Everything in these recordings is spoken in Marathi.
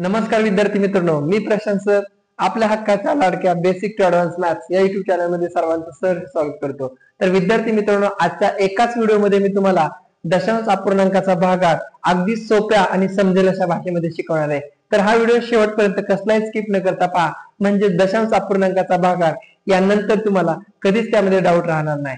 नमस्कार विद्यार्थी मित्रांनो, मी प्रशांत सर आपल्या हक्काच्या लाडक्या बेसिक टू ऍडव्हान्स मॅथ्स या युट्यूब चॅनल मध्ये सर्वांचं सर स्वागत करतो। तर विद्यार्थी मित्रांनो, आजच्या एकाच व्हिडिओमध्ये मी तुम्हाला दशांश अपूर्णांकाचा भागाकार अगदी सोप्या आणि समजेल अशा भाषेमध्ये शिकवणार आहे। तर हा व्हिडिओ शेवटपर्यंत कसलाही स्किप न करता पहा, म्हणजे दशांश अपूर्णांकाचा भागाकार यानंतर तुम्हाला कधीच त्यामध्ये डाऊट राहणार नाही।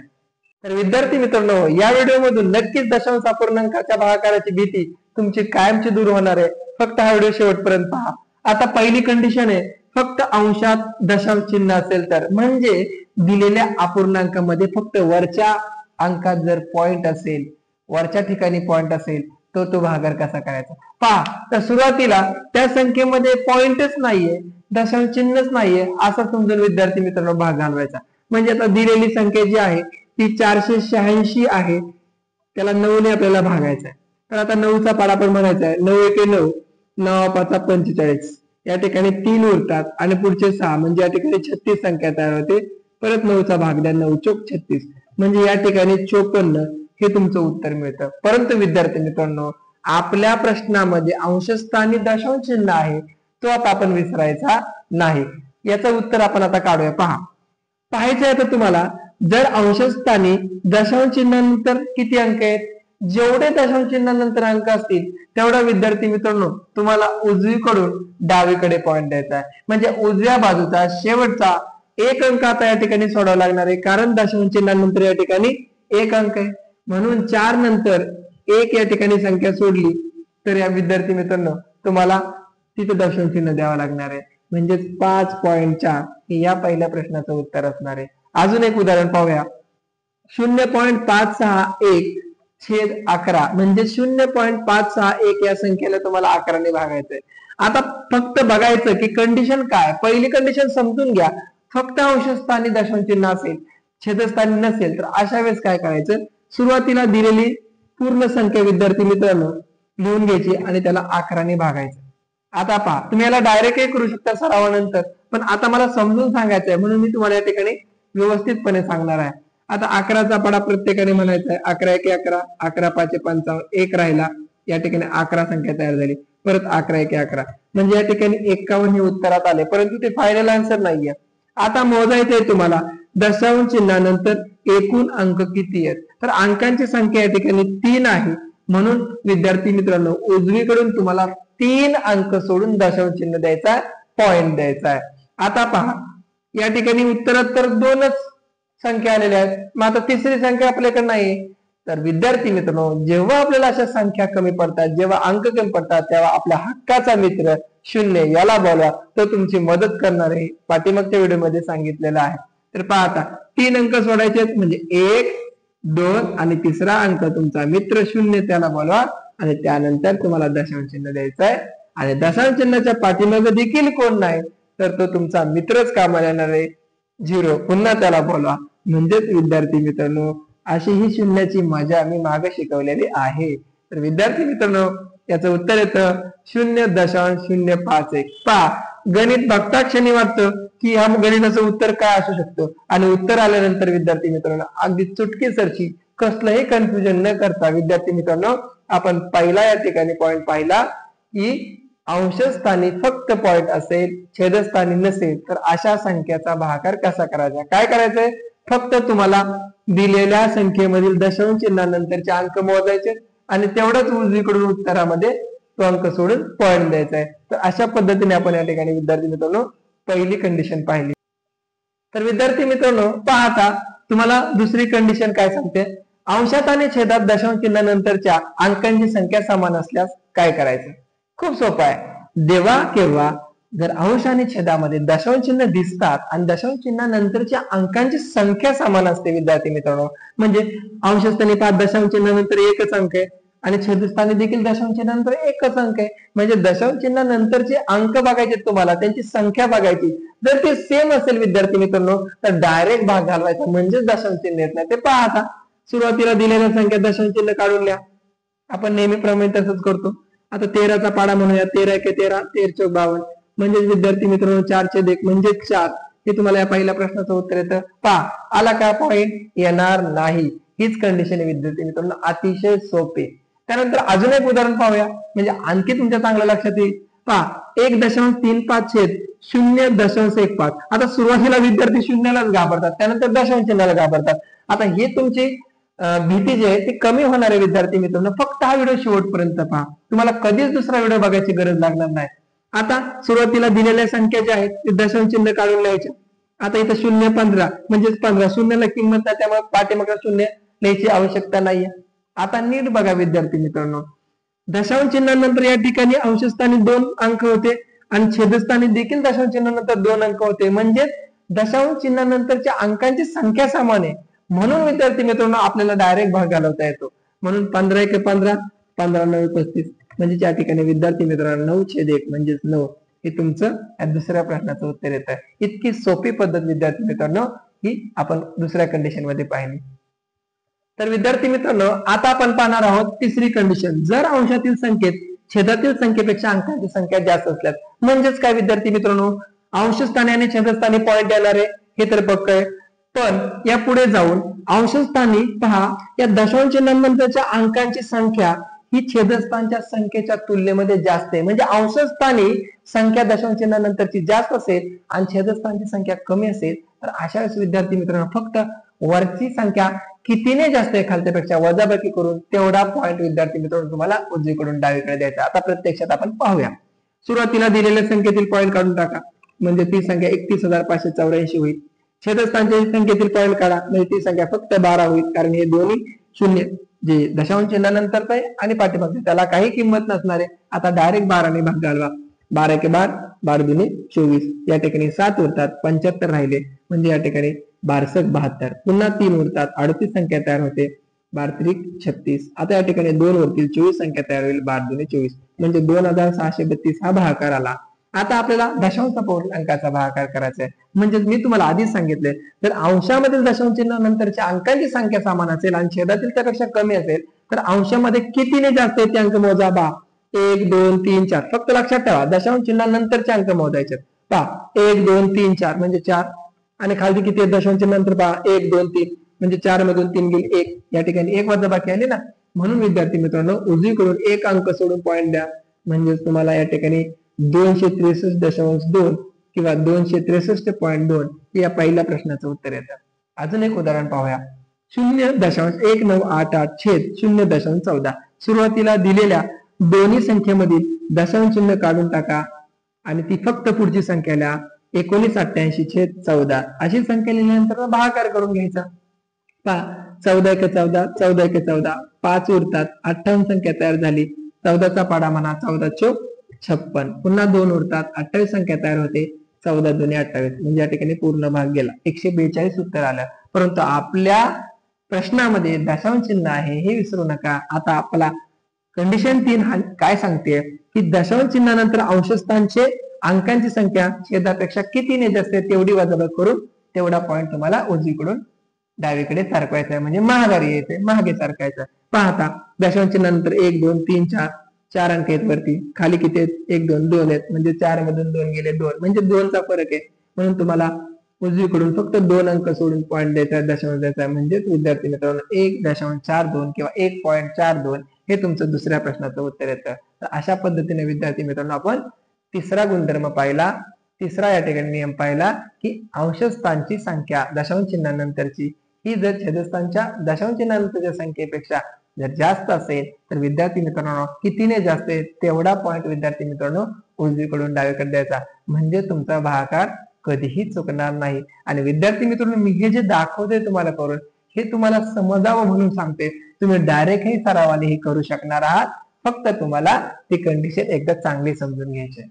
तर विद्यार्थी मित्रांनो, या व्हिडिओ मधून नक्कीच दशांश अपूर्णांकाच्या भागाकाराची भीती तुमची कायमची दूर होणार आहे। फक्त हा व्हिडिओ शेवटपर्यंत पहा। आता पहिली कंडिशन आहे, फक्त अंशात दशांश चिन्ह असेल तर, म्हणजे दिलेल्या अपूर्णांकामध्ये फक्त वरच्या अंकात जर पॉइंट असेल, वरच्या ठिकाणी पॉइंट असेल, तो भागाकार कसा करायचा पहा। तर सुरुवातीला त्या संख्येमध्ये पॉइंटच नाहीये, दशांश चिन्हच नाहीये, असा समजून विद्यार्थी मित्रांनो भाग घालवायचा। म्हणजे आता दिलेली संख्या जी आहे ती 486 आहे, त्याला 9 ने आपल्याला भागायचं आहे। तर आता 9चा पाडा पण म्हणायचा आहे, 9 एके 9, 9 पाचा 45, या ठिकाणी 3 उरतात आणि पुढचे 6, म्हणजे या ठिकाणी 36 संख्या तयार होते। परत 9चा भाग द्या, 9 चोक 36, म्हणजे या ठिकाणी 54 हे तुमचं उत्तर मिळतं। परंतु विद्यार्थी मित्रांनो, आपल्या प्रश्नामध्ये अंशस्थानी दशांश चिन्ह आहे, तो आता आपण विसरायचा नाही। याचं उत्तर आपण आता काढूया। पाहायचं आहे तर तुम्हाला, जर अंशस्थानी दशांश चिन्हानंतर किती अंक आहेत, जेवढे दशांश चिन्हानंतर अंक असतील तेवढा विद्यार्थी मित्रांनो तुम्हाला उजवीकडून डावीकडे पॉइंट द्यायचा आहे। म्हणजे उजव्या बाजूचा शेवटचा एक अंक आता या ठिकाणी सोडावा लागणार आहे, कारण दशांश चिन्हानंतर या ठिकाणी एक अंक आहे। म्हणून 4 नंतर 1 या ठिकाणी संख्या सोडली तर या विद्यार्थी मित्रांनो तुम्हाला तिथे दशांश चिन्ह द्यावं लागणार आहे, म्हणजे 5.4 हे या पहिल्या प्रश्नाचं उत्तर असणार आहे। अजून एक उदाहरण पाहूया, 0.561 छेद 11, म्हणजे 0.561 या संख्येला तुम्हाला 11 ने भागायचंय। आता फक्त बघायचं की कंडिशन काय, पहिली कंडिशन समजून घ्या, फक्त अंशस्थानी दशांश चिन्ह असेल, छेदस्थानी नसेल, तर अशा वेळेस काय करायचं, सुरुवातीला दिलेली पूर्ण संख्या विद्यार्थी मित्रांनो लिहून घ्यायची आणि त्याला 11 ने भागायचं। आता पहा, तुम्ही याला डायरेक्टही करू शकता सरावानंतर, पण आता मला समजून सांगायचं आहे म्हणून मी तुम्हाला या ठिकाणी व्यवस्थितपणे सांगणार आहे। आता 11चा पाडा प्रत्येकाने म्हणायचा आहे, 11 एके 11, 11 पाचे 55, 1 राहिला, या ठिकाणी 11 संख्या तयार झाली। परत 11 एके 11, म्हणजे या ठिकाणी 51 हे उत्तरात आले, परंतु ते फायनल आन्सर नाहीये। आता मोजायचंय तुम्हाला दशांश चिन्हानंतर एकूण अंक किती आहेत, तर अंकांची संख्या या ठिकाणी 3 आहे। म्हणून विद्यार्थी मित्रांनो उजवीकडून तुम्हाला 3 अंक सोडून दशांश चिन्ह द्यायचा, पॉइंट द्यायचा आहे। आता पहा, या ठिकाणी उत्तरात तर 2च संख्या आलेल्या आहेत, मग आता तिसरी संख्या आपल्याकडे नाही। तर विद्यार्थी मित्रांनो, जेव्हा आपल्याला अशा संख्या कमी पडतात, जेव्हा अंक कमी पडतात, तेव्हा आपल्या हक्काचा मित्र 0 याला बोलवा, तो तुमची मदत करणार आहे, पाठीमागच्या व्हिडिओमध्ये सांगितलेलं आहे। तर पहा, आता 3 अंक सोडायचे आहेत, म्हणजे 1, 2 आणि तिसरा अंक तुमचा मित्र 0 त्याला बोलवा, आणि त्यानंतर तुम्हाला दशांश चिन्ह द्यायचं आहे। आणि दशांश चिन्हाच्या पाठीमागे देखील कोण नाही, तर तो तुमचा मित्रच कामाला येणार आहे, 0, पुन्हा त्याला बोलवा। म्हणजेच विद्यार्थी मित्रांनो अशी ही शून्याची मजा मी मागे शिकवलेली आहे। तर विद्यार्थी मित्रांनो याचं उत्तर येतं 0.051। पहा, गणित बघता क्षणी वाटतं की ह्या गणिताचं उत्तर काय असू शकतं, आणि उत्तर आल्यानंतर विद्यार्थी मित्रांनो अगदी चुटकीसरशी कसलंही कन्फ्युजन न करता विद्यार्थी मित्रांनो आपण पहिला या ठिकाणी पॉइंट पाहिला की अंशस्थानी फक्त पॉइंट असेल, छेदस्थानी नसेल, तर अशा संख्येचा भागाकार कसा करायचा। काय करायचंय, फक्त तुम्हाला दिलेल्या संख्येमधील दशांश चिन्हानंतरचे अंक मोजायचे आणि तेवढंच उजवीकडून उत्तरामध्ये तो अंक सोडून पॉइंट द्यायचा आहे। तर अशा पद्धतीने आपण या ठिकाणी विद्यार्थी मित्रांनो पहिली कंडिशन पाहिली। तर विद्यार्थी मित्रांनो पहा, आता तुम्हाला दुसरी कंडिशन काय सांगते, अंशात आणि छेदात दशांश चिन्हानंतरच्या अंकांची संख्या समान असल्यास काय करायचं। खूप सोपं आहे, जेव्हा केव्हा जर अंश आणि छेदामध्ये दशांश चिन्ह दिसतात आणि दशांश चिन्हानंतरच्या अंकांची संख्या समान असते विद्यार्थी मित्रांनो, म्हणजे अंशस्थानी 5 दशांश चिन्हानंतर एकच अंक आहे आणि छेदस्थानी देखील दशांश चिन्हानंतर एकच अंक आहे, म्हणजे दशांश चिन्हानंतरचे अंक बघायचे तुम्हाला, त्यांची संख्या बघायची। जर ते सेम असेल विद्यार्थी मित्रांनो तर डायरेक्ट भाग घालवायचा, म्हणजे दशांश चिन्ह येत नाही। ते पहा, आता सुरुवातीला दिलेल्या संख्या दशांश चिन्ह काढून लिहा, आपण नेहमीप्रमाणे तसंच करतो। आता 13चा पाडा म्हणूया, 13 एके 13, 13 चौक 52, म्हणजे विद्यार्थी मित्रांनो 4/1 म्हणजे 4, हे तुम्हाला या पहिल्या प्रश्नाचं उत्तर येतं। पहा, आला का पॉइंट, येणार नाही, हीच कंडिशन आहे विद्यार्थी मित्रांनो, अतिशय सोपे। त्यानंतर अजून एक उदाहरण पाहूया, म्हणजे आणखी तुमच्या चांगल्या लक्षात येईल। पहा 1.35 छेद 0.15. आता सुरुवातीला विद्यार्थी शून्यालाच घाबरतात, त्यानंतर दशांश चिन्हाला घाबरतात. आता हे तुमची भीती जी आहे ती कमी होणार आहे विद्यार्थी मित्रांनो. फक्त हा व्हिडिओ शेवटपर्यंत पहा, तुम्हाला कधीच दुसरा व्हिडिओ बघायची गरज लागणार नाही. आता सुरुवातीला दिलेल्या संख्या ज्या आहेत ते दशांश चिन्ह काढून लिहायचे. आता इथं 0.15 म्हणजेच 15, शून्याला किंमत नाही त्यामुळे पाठीमागे शून्य लिहायची आवश्यकता नाहीये. आता नीट बघा विद्यार्थी मित्रांनो, दशांश चिन्हानंतर या ठिकाणी अंशस्थानी 2 अंक होते आणि छेदस्थानी देखील दशांश चिन्हानंतर 2 अंक होते, म्हणजे दशांश चिन्हानंतरच्या अंकांची संख्या समान आहे. म्हणून विद्यार्थी मित्रांनो आपल्याला डायरेक्ट भाग घालवता येतो. म्हणून 15 × 15 15 × 9 35, म्हणजे या ठिकाणी विद्यार्थी मित्रांनो 9/1 म्हणजेच 9 हे तुमचं या दुसऱ्या प्रश्नाचं उत्तर येत आहे. इतकी सोपी पद्धत विद्यार्थी मित्रांनो ही आपण दुसऱ्या कंडिशन मध्ये पाहिली. तर विद्यार्थी मित्रांनो आता आपण पाहणार आहोत तिसरी कंडिशन. जर अंशातील संख्येत छेदातील संख्येपेक्षा अंकांची संख्या जास्त असल्यास, म्हणजेच काय विद्यार्थी मित्रांनो, अंशस्थानी आणि छेदस्थानी पॉईंट येणार आहे हे तर पक्क आहे. पण या पुढे जाऊन अंशस्थानी पहा या दशांश चिन्हानंतरच्या अंकांची संख्या ही छेदस्थानच्या संख्येच्या तुलनेमध्ये जास्त आहे. म्हणजे अंशस्थानी संख्या दशांश चिन्हानंतरची जास्त असेल आणि छेदस्थानची संख्या कमी असेल तर अशा वेळेस विद्यार्थी मित्रांनो फक्त वरची संख्या कितीने जास्त आहे खालच्यापेक्षा वजाबाकी करून तेवढा पॉईंट विद्यार्थी मित्रांनो तुम्हाला उजवीकडून डावीकडे द्यायचा. आता प्रत्यक्षात आपण पाहूया. सुरुवातीला दिलेल्या संख्येतील पॉईंट काढून टाका, म्हणजे ती संख्या 31,584 होईल. छेदस्थानच्या संख्येतील पॉईंट काढा, म्हणजे ती संख्या फक्त 12 होईल, कारण हे दोन्ही शून्य जे दशांश चिन्हानंतरच आहे आणि पाठीमागचे त्याला काही किंमत नसणार आहे. आता डायरेक्ट 12 ने भाग घालवा. 12 × 12 12 × 2 24. या ठिकाणी 7 उरतात, 75 राहिले, म्हणजे या ठिकाणी 12 × 72. पुन्हा 3 उरतात, 38 संख्या तयार होते. 12 × 36. आता या ठिकाणी 2 उरतील, 24 संख्या तयार होईल. 12 × 2 24 म्हणजे 2632 हा भागाकार आला. आता आपल्याला दशांश पूर्णांकाचा भागाकार करायचा आहे. म्हणजे मी तुम्हाला आधीच सांगितले, जर अंशामधील दशांश चिन्हानंतरच्या अंकांची संख्या समान असेल आणि छेदातील त्यापेक्षा कमी असेल तर अंशामध्ये कितीने जास्त आहे ते अंक मोजा. 1 2 3 4. फक्त लक्षात ठेवा दशांश चिन्हानंतरचे अंक मोजायचे. पहा 1 2 3 4 म्हणजे 4 आणि खाली किती आहे दशांश चिन्हानंतर पहा 1 2 3 म्हणजे 4 मधून 3 गेले 1. या ठिकाणी 1 वजाबाकी आले ना. म्हणून विद्यार्थी मित्रांनो उजवीकडून 1 अंक सोडून पॉईंट द्या, म्हणजे तुम्हाला या ठिकाणी 263.2 किंवा 263.2 या पहिल्या प्रश्नाचं उत्तर येतं. अजून एक उदाहरण पाहूया. 0.1988 छेद 0.14. सुरुवातीला दिलेल्या दोन्ही संख्येमधील दशांश चिन्ह काढून टाका आणि ती फक्त पुढची संख्या लिहा. 1988/14 अशी संख्या लिहिल्यानंतर भागाकार करून घ्यायचा. पहा 14 × 14 14 × 14 5 उरतात, 58 संख्या तयार झाली. 14चा पाडा म्हणा 14 चौक 56. पुन्हा 2 उरतात, 28 संख्या तयार होते. 14 2 28 म्हणजे या ठिकाणी पूर्ण भाग गेला. 142 उत्तर आलं. परंतु आपल्या प्रश्नामध्ये दशांश चिन्ह आहे हे विसरू नका. आता आपला कंडिशन 3 काय सांगते की दशांश चिन्हानंतर अंशस्थानचे अंकांची संख्या छेदापेक्षा कितीने जास्त आहे तेवढी वजाबाकी करून तेवढा पॉईंट तुम्हाला उजवीकडून डावीकडे सारखवायचा आहे, म्हणजे महागारी यायचे, महागे सारखायचं. पाहता दशांश चिन्हानंतर 1 2 3 4 4 अंक आहेत वरती, खाली किती आहेत 1 2 2 आहेत, म्हणजे 4 मधून 2 गेले 2 म्हणजे 2चा फरक आहे. म्हणून तुम्हाला उजवीकडून फक्त 2 अंक सोडून पॉईंट द्यायचा, दशांश द्यायचा. म्हणजेच विद्यार्थी मित्रांनो 1.42 किंवा 1.42 हे तुमचं दुसऱ्या प्रश्नाचं उत्तर येतं. तर अशा पद्धतीने विद्यार्थी मित्रांनो आपण तिसरा गुणधर्म पाहिला, तिसरा या ठिकाणी नियम पाहिला की अंशस्थानची संख्या दशांश चिन्हानंतरची ही जर छेदस्थानच्या दशांश चिन्हानंतरच्या संख्येपेक्षा जर जास्त असेल तर विद्यार्थी मित्रांनो कितीने जास्त आहे तेवढा पॉईंट विद्यार्थी मित्रांनो उजवीकडून डावीकडे द्यायचा, म्हणजे तुमचा भागाकार कधीही चुकणार नाही. आणि विद्यार्थी मित्रांनो मी हे जे दाखवते तुम्हाला करून हे तुम्हाला समजावं म्हणून सांगते. तुम्ही डायरेक्ट हे सरावाने हे करू शकणार आहात, फक्त तुम्हाला ती कंडिशन एकदा चांगली समजून घ्यायची.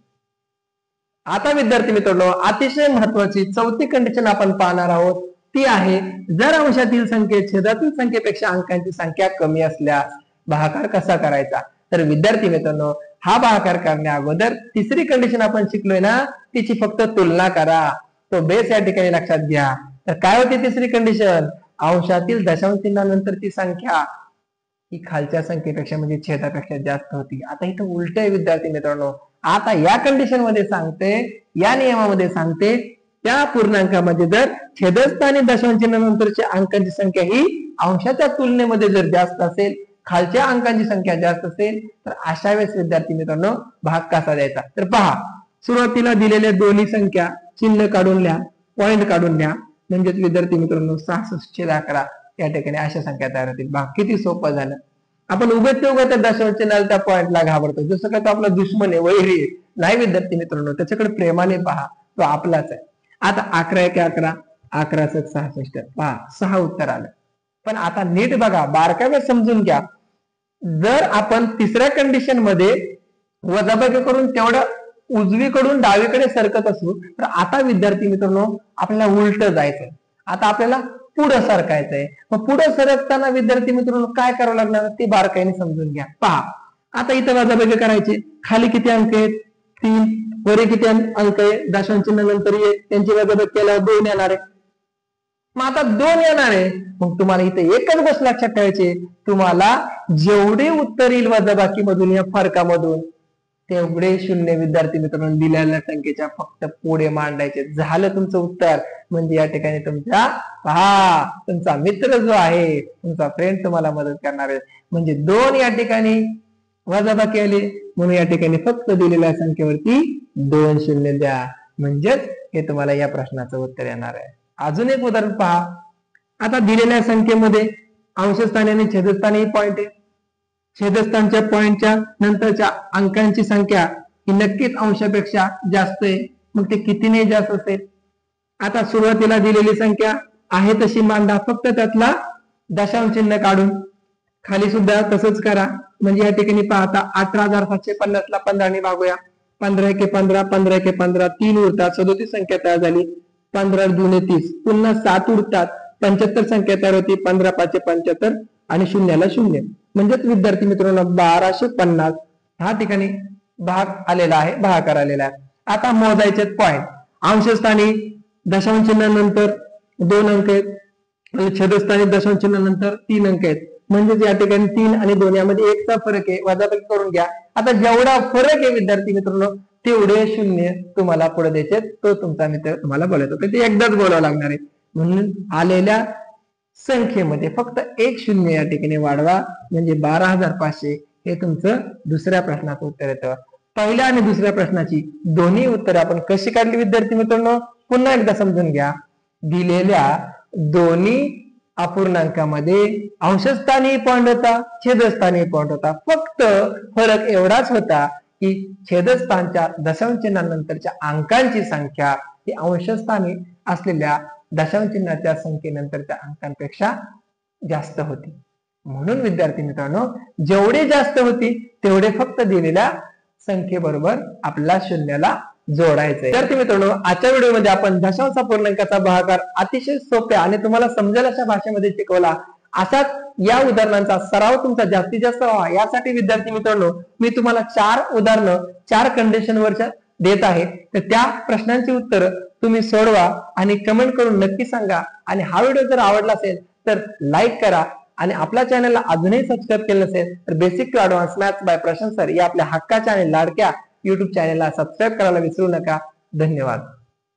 आता विद्यार्थी मित्रांनो अतिशय महत्वाची चौथी कंडिशन आपण पाहणार आहोत. ती आहे जर अंशातील संख्येत छेदातील संख्येपेक्षा अंकांची संख्या कमी असल्यास भागाकार कसा करायचा. तर विद्यार्थी मित्रांनो हा भागाकार करण्या अगोदर तिसरी कंडिशन आपण शिकलोय ना, तिची फक्त तुलना करा. तो बेस या ठिकाणी लक्षात घ्या. तर काय होती तिसरी कंडिशन, अंशातील दशांश चिन्हानंतरची संख्या ही खालच्या संख्येपेक्षा म्हणजे छेदापेक्षा जास्त होती. आता इथं उलट आहे विद्यार्थी मित्रांनो. आता या कंडिशन मध्ये सांगते, या नियमामध्ये सांगते त्या पूर्णांकामध्ये जर छेदस्थ आणि दशांश चिन्हानंतरच्या अंकांची संख्या ही अंशाच्या तुलनेमध्ये जर जास्त असेल खालच्या अंकांची संख्या जास्त असेल तर अशा वेळेस विद्यार्थी मित्रांनो भाग कसा द्यायचा, तर पहा सुरुवातीला दिलेल्या दोन्ही संख्या चिन्ह काढून लिहा, पॉइंट काढून लिहा, म्हणजेच विद्यार्थी मित्रांनो 66/11 या ठिकाणी अशा संख्या तयार होतील. भाग किती सोपं झालं. आपण उगाच त्या दशांश चिन्हाच्या पॉइंटला घाबरतो, जसं काय तो आपला दुश्मन आहे, वैरी आहे. नाही विद्यार्थी मित्रांनो, त्याच्याकडे प्रेमाने पहा, तो आपलाच आहे. आता 11×1=11, 11×7=66 पहा 6 उत्तर आलं. पण आता नीट बघा, बारकावे समजून घ्या. जर आपण तिसऱ्या कंडिशन मध्ये वजाबाकी करून तेवढं उजवीकडून डावीकडे सरकत असू, तर आता विद्यार्थी मित्रांनो आपल्याला उलट जायचंय. आता आपल्याला पुढे सरकायचंय. मग पुढे सरकताना विद्यार्थी मित्रांनो काय करावं लागणार ते बारकाईने समजून घ्या. पहा आता इथं वजाबाकी करायची, खाली किती अंक आहेत 3, वरी किती अंक आहे दशांश चिन्ह नंतर त्यांची वजाबाकी केल्यावर 2 येणार आहे. मग आता 2 येणार आहे. मग तुम्हाला इथे एकच गोष्ट लक्षात ठेवायची, तुम्हाला जेवढे उत्तर येईल वजाबाकी मधून या फरकामधून तेवढे शून्य विद्यार्थी मित्रांनो दिलेल्या संख्येच्या फक्त पुढे मांडायचे. झालं तुमचं उत्तर. म्हणजे या ठिकाणी तुमचा मित्र जो आहे, तुमचा फ्रेंड तुम्हाला मदत करणार आहे. म्हणजे 2 या ठिकाणी वजाबाकी आले, म्हणून या ठिकाणी फक्त दिलेल्या संख्येवरती 2 शून्य द्या. म्हणजेच हे तुम्हाला या प्रश्नाचं उत्तर येणार आहे. अजून एक उदाहरण पहा. आता दिलेल्या संख्येमध्ये अंशस्थानी आणि छेदस्थानी पॉइंट आहे. छेदस्थानच्या पॉइंटच्या नंतरच्या अंकांची संख्या ही नक्कीच अंशापेक्षा जास्त आहे. मग ते कितीने जास्त असेल. आता सुरुवातीला दिलेली संख्या आहे तशी मांडा, फक्त त्यातला दशांश चिन्ह काढून. खाली सुद्धा तसंच करा. म्हणजे या ठिकाणी पाहता 18,750 ला 15 ने भागूया. 15×1=15, 15×1=15, 3 उरतात, 37 संख्या तयार झाली. 15×2=30, पुन्हा 7 उरतात, 75 संख्या तयार होती. 15×5=75 आणि शून्याला 0. म्हणजेच विद्यार्थी मित्रांनो 1250 हा ठिकाणी भाग आलेला आहे, भागाकार आलेला आहे. आता मोजायचे पॉइंट. अंशस्थानी दशांश चिन्हानंतर 2 अंक आहेत आणि छेदस्थानी दशांश चिन्हानंतर 3 अंक आहेत. म्हणजेच या ठिकाणी 3 आणि 2 यामध्ये 1 चा फरक आहे, वजाबाकी करून घ्या. आता जेवढा फरक आहे विद्यार्थी मित्रांनो तेवढे शून्य तुम्हाला पुढे द्यायचे. तो तुमचा मित्र तुम्हाला बोलवतो, ते एकदाच बोलावं लागणार आहे. म्हणून आलेल्या संख्येमध्ये फक्त 1 शून्य या ठिकाणी वाढवा. म्हणजे 12,500 हे तुमचं दुसऱ्या प्रश्नाचं उत्तर येतं. पहिल्या आणि दुसऱ्या प्रश्नाची दोन्ही उत्तरे आपण कशी काढली विद्यार्थी मित्रांनो पुन्हा एकदा समजून घ्या. दिलेल्या दोन्ही अपूर्णांकामध्ये अंशस्थानी पॉइंट होता, छेदस्थानी पॉइंट होता. फक्त फरक एवढाच होता की छेदस्थानच्या दशांश चिन्हानंतरच्या अंकांची संख्या ही अंशस्थानी असलेल्या दशांश चिन्हाच्या संख्येनंतरच्या अंकांपेक्षा जास्त होती. म्हणून विद्यार्थी मित्रांनो जेवढे जास्त होती तेवढे फक्त दिलेल्या संख्येबरोबर आपल्याला शून्याला जोडायचंय. विद्यार्थी मित्रांनो आजच्या व्हिडिओमध्ये आपण दशांश अपूर्णांकाचा भागाकार अतिशय सोप्या आणि तुम्हाला समजेल अशा भाषेमध्ये शिकवला. अशाच या उदाहरणांचा सराव तुमचा जास्तीत जास्त व्हावा यासाठी विद्यार्थी मित्रांनो मी तुम्हाला 4 उदाहरणं 4 कंडिशनवरच्या देत आहे. तर त्या प्रश्नांची उत्तर तुम्ही सोडवा आणि कमेंट करून नक्की सांगा. आणि हा व्हिडिओ जर आवडला असेल तर लाईक करा आणि आपल्या चॅनलला अजूनही सबस्क्राईब केलं नसेल तर basic to advance maths by Prashant sir या आपल्या हक्काच्या आणि लाडक्या युट्यूब चॅनलला सबस्क्राईब करायला विसरू नका. धन्यवाद.